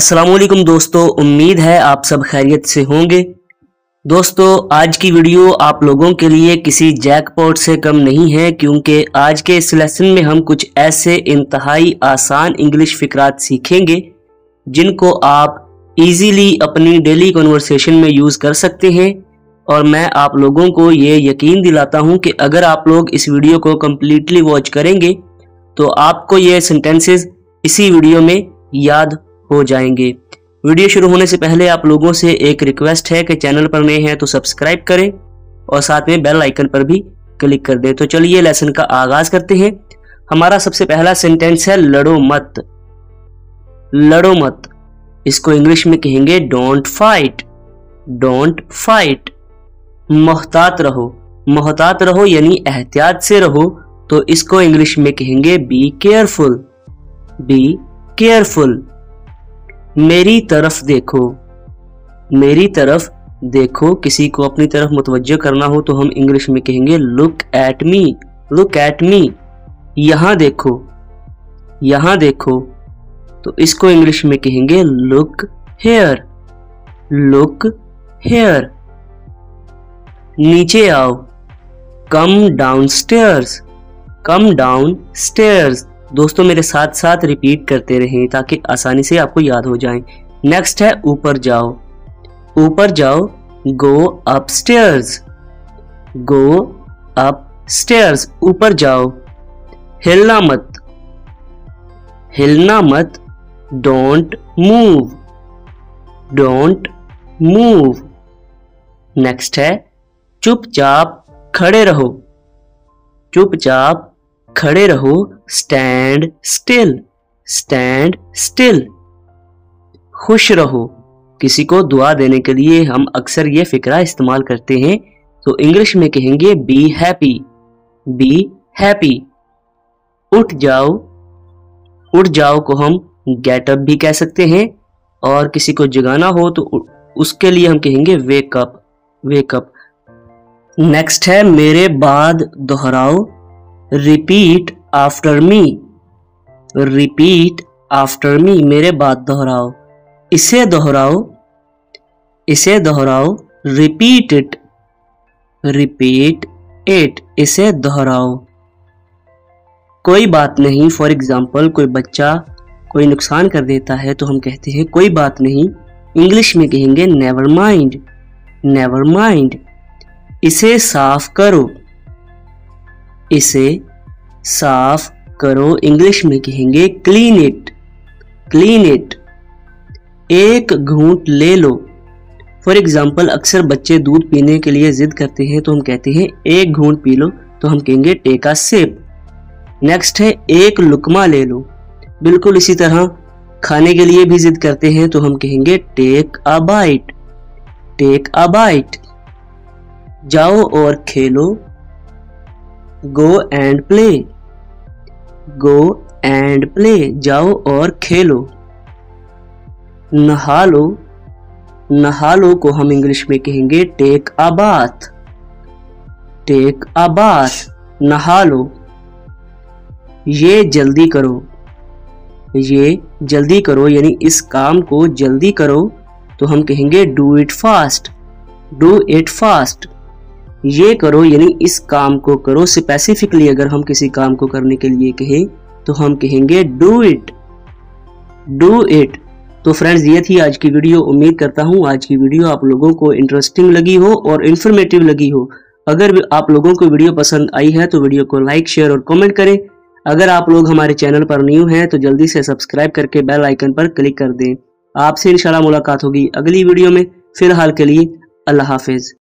अस्सलामुअलैकुम दोस्तों, उम्मीद है आप सब खैरियत से होंगे। दोस्तों, आज की वीडियो आप लोगों के लिए किसी जैकपॉट से कम नहीं है, क्योंकि आज के इस लेसन में हम कुछ ऐसे इंतहाई आसान इंग्लिश फिक्रात सीखेंगे जिनको आप इजीली अपनी डेली कन्वर्सेशन में यूज़ कर सकते हैं। और मैं आप लोगों को ये यकीन दिलाता हूँ कि अगर आप लोग इस वीडियो को कम्प्लीटली वॉच करेंगे तो आपको ये सेंटेंसेस इसी वीडियो में याद हो जाएंगे। वीडियो शुरू होने से पहले आप लोगों से एक रिक्वेस्ट है कि चैनल पर नए हैं तो सब्सक्राइब करें और साथ में बेल आइकन पर भी क्लिक कर दें। तो चलिए लेसन का आगाज करते हैं। हमारा सबसे पहला सेंटेंस है लड़ो मत। लड़ो मत, इसको इंग्लिश में कहेंगे डोंट फाइट। Don't fight. मोहतात रहो। मोहतात रहो यानी एहतियात से रहो, तो इसको इंग्लिश में कहेंगे बी केयरफुल। Be careful. मेरी तरफ देखो। मेरी तरफ देखो, किसी को अपनी तरफ मुतवज्जो करना हो तो हम इंग्लिश में कहेंगे look at me. Look at me. यहां देखो। यहां देखो, तो इसको इंग्लिश में कहेंगे लुक हेयर। Look here. नीचे आओ। Come down stairs. Come down stairs. दोस्तों मेरे साथ साथ रिपीट करते रहें ताकि आसानी से आपको याद हो जाए। नेक्स्ट है ऊपर जाओ। ऊपर जाओ, go up stairs. Go up stairs. ऊपर जाओ। हिलना मत। हिलना मत, don't move. Don't move. Next है चुपचाप खड़े रहो। चुपचाप खड़े रहो, स्टैंड स्टिल। Stand still. खुश रहो, किसी को दुआ देने के लिए हम अक्सर ये फिक्रा इस्तेमाल करते हैं, तो इंग्लिश में कहेंगे बी हैप्पी। Be happy. उठ जाओ। उठ जाओ को हम गेट अप भी कह सकते हैं, और किसी को जगाना हो तो उसके लिए हम कहेंगे wake up. Wake up. Next है मेरे बाद दोहराओ। Repeat after me. Repeat after me. मेरे बाद दोहराओ। इसे दोहराओ। इसे दोहराओ। Repeat it. Repeat it. इसे दोहराओ। कोई बात नहीं, फॉर एग्जाम्पल कोई बच्चा कोई नुकसान कर देता है तो हम कहते हैं कोई बात नहीं। इंग्लिश में कहेंगे नेवर माइंड। Never mind. इसे साफ करो। इसे साफ करो, इंग्लिश में कहेंगे क्लीन इट। Clean it. एक घूंट ले लो। फॉर एग्जाम्पल अक्सर बच्चे दूध पीने के लिए जिद करते हैं तो हम कहते हैं एक घूंट पी लो, तो हम कहेंगे टेक अ सिप। नेक्स्ट है एक लुकमा ले लो। बिल्कुल इसी तरह खाने के लिए भी जिद करते हैं तो हम कहेंगे take a bite. Take a bite. जाओ और खेलो। Go and play. Go and play. जाओ और खेलो। नहा लो। नहा लो को हम इंग्लिश में कहेंगे take a bath. Take a bath. नहा लो। ये जल्दी करो। ये जल्दी करो यानी इस काम को जल्दी करो, तो हम कहेंगे do it fast. Do it fast. ये करो यानी इस काम को करो। स्पेसिफिकली अगर हम किसी काम को करने के लिए कहें तो हम कहेंगे डू इट। Do it. तो फ्रेंड्स, ये थी आज की वीडियो। उम्मीद करता हूँ आज की वीडियो आप लोगों को इंटरेस्टिंग लगी हो और इन्फॉर्मेटिव लगी हो। अगर आप लोगों को वीडियो पसंद आई है तो वीडियो को लाइक, शेयर और कमेंट करें। अगर आप लोग हमारे चैनल पर न्यू हैं तो जल्दी से सब्सक्राइब करके बेल आइकन पर क्लिक कर दें। आपसे इंशाल्लाह मुलाकात होगी अगली वीडियो में। फिलहाल के लिए अल्लाह हाफिज।